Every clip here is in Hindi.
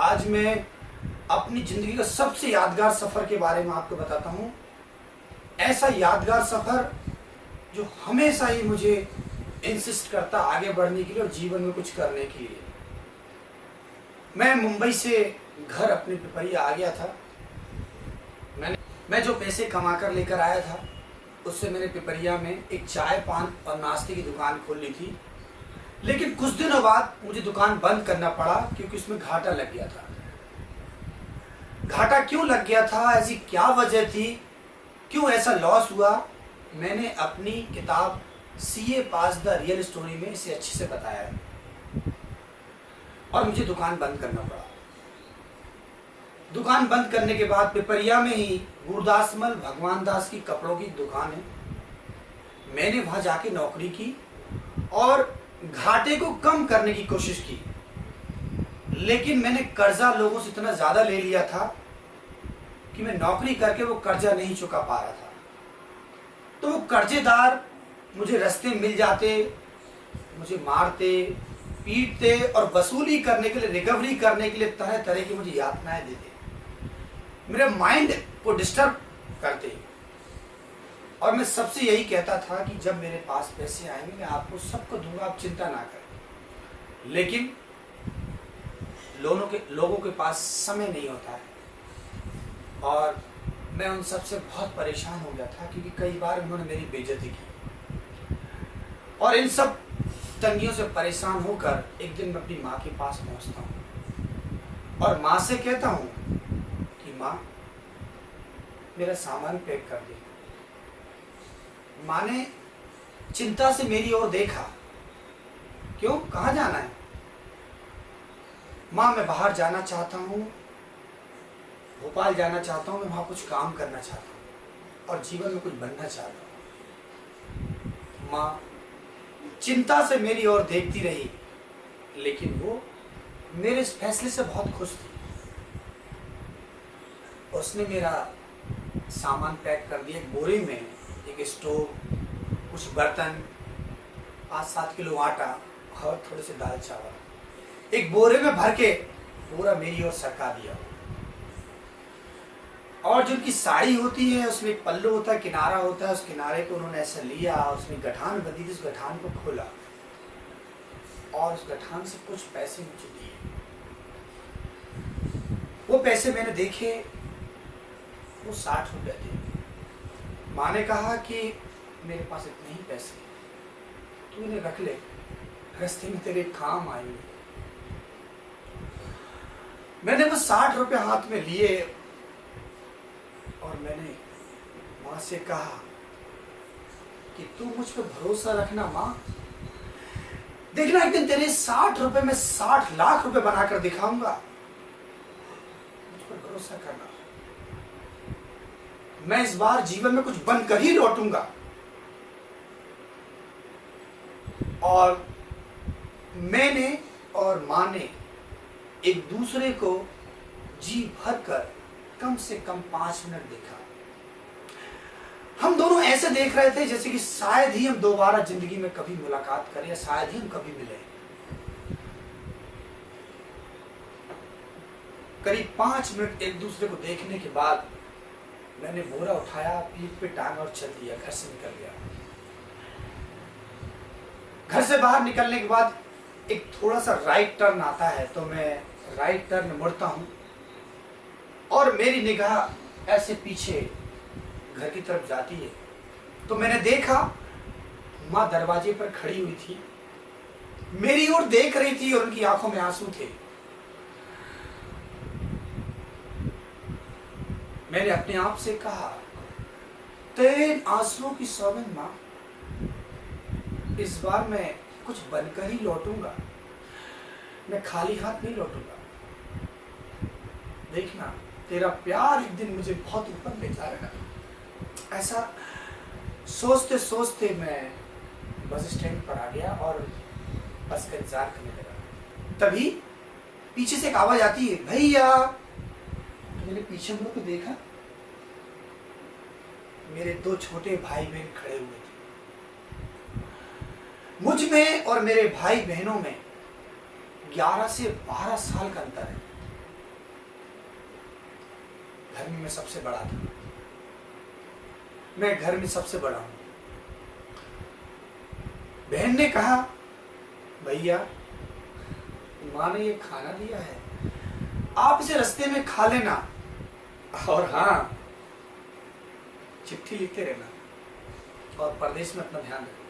आज मैं अपनी ज़िंदगी का सबसे यादगार सफ़र के बारे में आपको बताता हूँ। ऐसा यादगार सफ़र जो हमेशा ही मुझे इंसिस्ट करता आगे बढ़ने के लिए और जीवन में कुछ करने के लिए। मैं मुंबई से घर अपने पिपरिया आ गया था। मैं जो पैसे कमा कर लेकर आया था उससे मैंने पिपरिया में एक चाय पान और नाश्ते की दुकान खोल ली थी। लेकिन कुछ दिनों बाद मुझे दुकान बंद करना पड़ा क्योंकि उसमें घाटा लग गया था। घाटा क्यों लग गया था, ऐसी क्या वजह थी, क्यों ऐसा लॉस हुआ, मैंने अपनी किताब CA pass the real story में इसे अच्छे से बताया है। और मुझे दुकान बंद करना पड़ा। दुकान बंद करने के बाद पिपरिया में ही गुरदासमल भगवान दास की कपड़ों की दुकान है। मैंने वहां जाके नौकरी की और घाटे को कम करने की कोशिश की। लेकिन मैंने कर्जा लोगों से इतना ज्यादा ले लिया था कि मैं नौकरी करके वो कर्जा नहीं चुका पा रहा था। तो वो कर्जेदार मुझे रास्ते मिल जाते, मुझे मारते पीटते और वसूली करने के लिए, रिकवरी करने के लिए तरह तरह की मुझे यातनाएं देते, मेरे माइंड को डिस्टर्ब करते। और मैं सबसे यही कहता था कि जब मेरे पास पैसे आएंगे मैं आपको सबको दूंगा, आप चिंता ना करें। लेकिन लोगों के पास समय नहीं होता है। और मैं उन सबसे बहुत परेशान हो गया था क्योंकि कई बार उन्होंने मेरी बेइज्जती की। और इन सब तंगियों से परेशान होकर एक दिन मैं अपनी माँ के पास पहुँचता हूँ और माँ से कहता हूँ कि माँ, मेरा सामान पैक कर दे। माँ ने चिंता से मेरी ओर देखा। क्यों, कहाँ जाना है? माँ, मैं बाहर जाना चाहता हूँ, भोपाल जाना चाहता हूँ, मैं वहाँ कुछ काम करना चाहता हूँ और जीवन में कुछ बनना चाहता हूँ। माँ चिंता से मेरी ओर देखती रही, लेकिन वो मेरे इस फैसले से बहुत खुश थी। उसने मेरा सामान पैक कर दिया। एक बोरे में एक स्टोव, कुछ बर्तन, 5-7 किलो आटा और थोड़े से दाल चावल एक बोरे में भर के पूरा मेरी ओर सरका दिया। और जो उनकी साड़ी होती है उसमें एक पल्लू होता है, किनारा होता है, उस किनारे को उन्होंने ऐसा लिया, उसमें गठान बंधी थी, उस गठान को खोला और उस गठान से कुछ पैसे मुझे दिए। वो पैसे मैंने देखे, वो 60 रुपए थे। माँ ने कहा कि मेरे पास इतने ही पैसे, तू इन्हें रख ले, रास्ते में तेरे काम आएंगे। मैंने वो 60 रुपए हाथ में लिए और मैंने माँ से कहा कि तू मुझ पर भरोसा रखना माँ, देखना एक दिन तेरे 60 रुपए में 60 लाख रुपए बनाकर दिखाऊंगा, मुझ पर भरोसा करना। मैं इस बार जीवन में कुछ बनकर ही लौटूंगा। और मैंने और माँ ने एक दूसरे को जी भर कर कम से कम 5 मिनट देखा। हम दोनों ऐसे देख रहे थे जैसे कि शायद ही हम दोबारा जिंदगी में कभी मुलाकात करें या शायद ही हम कभी मिले। करीब 5 मिनट एक दूसरे को देखने के बाद मैंने बोरा उठाया, पीठ पे टांगा और चल दिया, घर से निकल गया। घर से बाहर निकलने के बाद एक थोड़ा सा राइट टर्न आता है, तो मैं राइट टर्न मुड़ता हूं और मेरी निगाह ऐसे पीछे घर की तरफ जाती है। तो मैंने देखा माँ दरवाजे पर खड़ी हुई थी, मेरी ओर देख रही थी और उनकी आंखों में आंसू थे। मैंने अपने आप से कहा, तेरे आंसुओं की सौगंध माँ, इस बार मैं कुछ बनकर ही लौटूंगा, मैं खाली हाथ नहीं लौटूंगा। देखना तेरा प्यार एक दिन मुझे बहुत ऊपर ले जाएगा। ऐसा सोचते सोचते मैं बस स्टैंड पर आ गया और बस का इंतजार करने लगा। तभी पीछे से एक आवाज आती है, भैया। तो मैंने पीछे मुड़ के देखा, मेरे 2 छोटे भाई बहन खड़े हुए थे। मुझ में और मेरे भाई बहनों में 11 से 12 साल का अंतर है। घर में मैं सबसे बड़ा था। मैं घर में सबसे बड़ा हूं। बहन ने कहा, भैया माँ ने ये खाना दिया है, आप इसे रास्ते में खा लेना, और हाँ, चिट्ठी लिखते रहना और परदेश में अपना ध्यान रखना।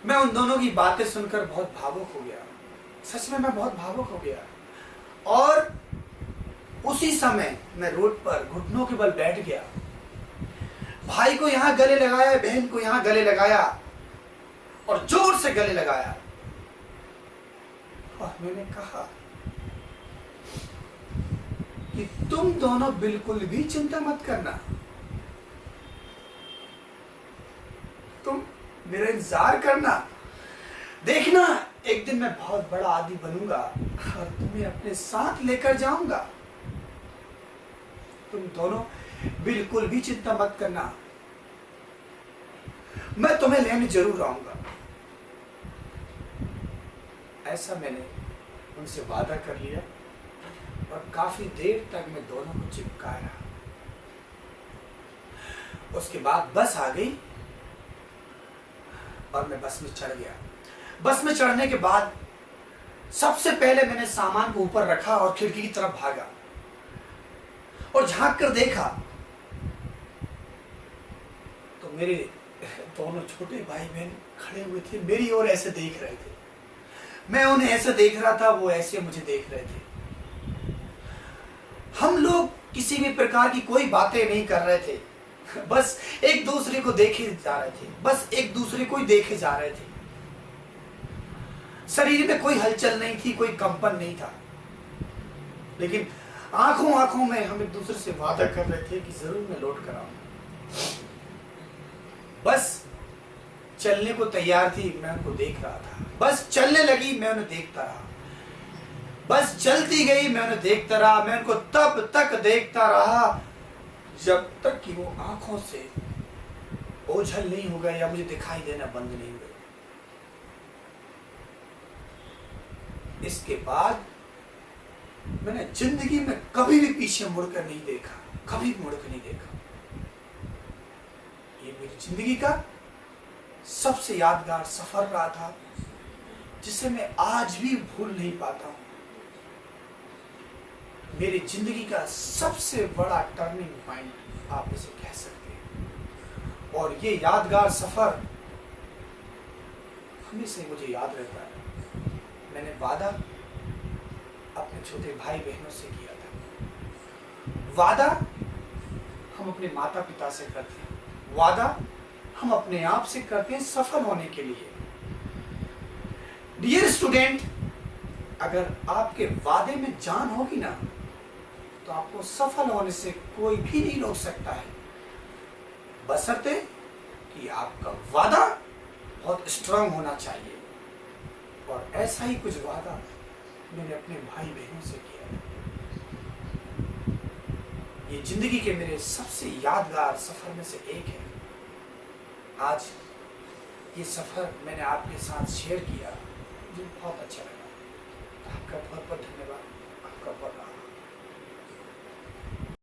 मैं उन दोनों की बातें सुनकर बहुत भावुक हो गया। सच में मैं बहुत भावुक हो गया। और उसी समय मैं रोड पर घुटनों के बल बैठ गया। भाई को यहां गले लगाया, बहन को यहां गले लगाया और जोर से गले लगाया। और मैंने कहा कि तुम दोनों बिल्कुल भी चिंता मत करना, तुम मेरा इंतजार करना, देखना एक दिन मैं बहुत बड़ा आदमी बनूंगा और तुम्हें अपने साथ लेकर जाऊंगा। तुम दोनों बिल्कुल भी चिंता मत करना, मैं तुम्हें लेने जरूर आऊंगा। ऐसा मैंने उनसे वादा कर लिया और काफी देर तक मैं दोनों को चिपकाया रहा। उसके बाद बस आ गई और मैं बस में चढ़ गया। बस में चढ़ने के बाद सबसे पहले मैंने सामान को ऊपर रखा और खिड़की की तरफ भागा और झांक कर देखा तो मेरे दोनों छोटे भाई बहन खड़े हुए थे, मेरी ओर ऐसे देख रहे थे। मैं उन्हें ऐसे देख रहा था, वो ऐसे मुझे देख रहे थे। हम लोग किसी भी प्रकार की कोई बातें नहीं कर रहे थे, बस एक दूसरे को देखे जा रहे थे, बस एक दूसरे को ही देखे जा रहे थे। शरीर में कोई हलचल नहीं थी, कोई कंपन नहीं था, लेकिन आंखों आंखों में हम एक दूसरे से वादा कर रहे थे कि जरूर मैं लौट कर आऊंगा। बस चलने को तैयार थी, मैं उनको देख रहा था। बस चलने लगी, मैं उन्हें देखता रहा। बस चलती गई, मैं उन्हें देखता रहा। मैं उनको तब तक देखता रहा जब तक कि वो आंखों से ओझल नहीं हो गए या मुझे दिखाई देना बंद नहीं हुए। इसके बाद मैंने जिंदगी में कभी भी पीछे मुड़कर नहीं देखा, कभी मुड़कर नहीं देखा। ये मेरी जिंदगी का सबसे यादगार सफर रहा था, जिसे मैं आज भी भूल नहीं पाता हूं। मेरी जिंदगी का सबसे बड़ा टर्निंग पॉइंट आप इसे कह सकते हैं, और ये यादगार सफर हमेशा मुझे याद रहता है। मैंने वादा अपने छोटे भाई बहनों से किया था। वादा हम अपने माता पिता से करते हैं, वादा हम अपने आप से करते हैं सफल होने के लिए। डियर स्टूडेंट, अगर आपके वादे में जान होगी ना, तो आपको सफल होने से कोई भी नहीं रोक सकता है, बशर्ते कि आपका वादा बहुत स्ट्रांग होना चाहिए। और ऐसा ही कुछ वादा मैंने अपने भाई बहनों से किया। ये जिंदगी के मेरे सबसे यादगार सफर में से एक है। आज ये सफर मैंने आपके साथ शेयर किया, मुझे बहुत अच्छा लगा। आपका बहुत बहुत धन्यवाद। आपका बहुत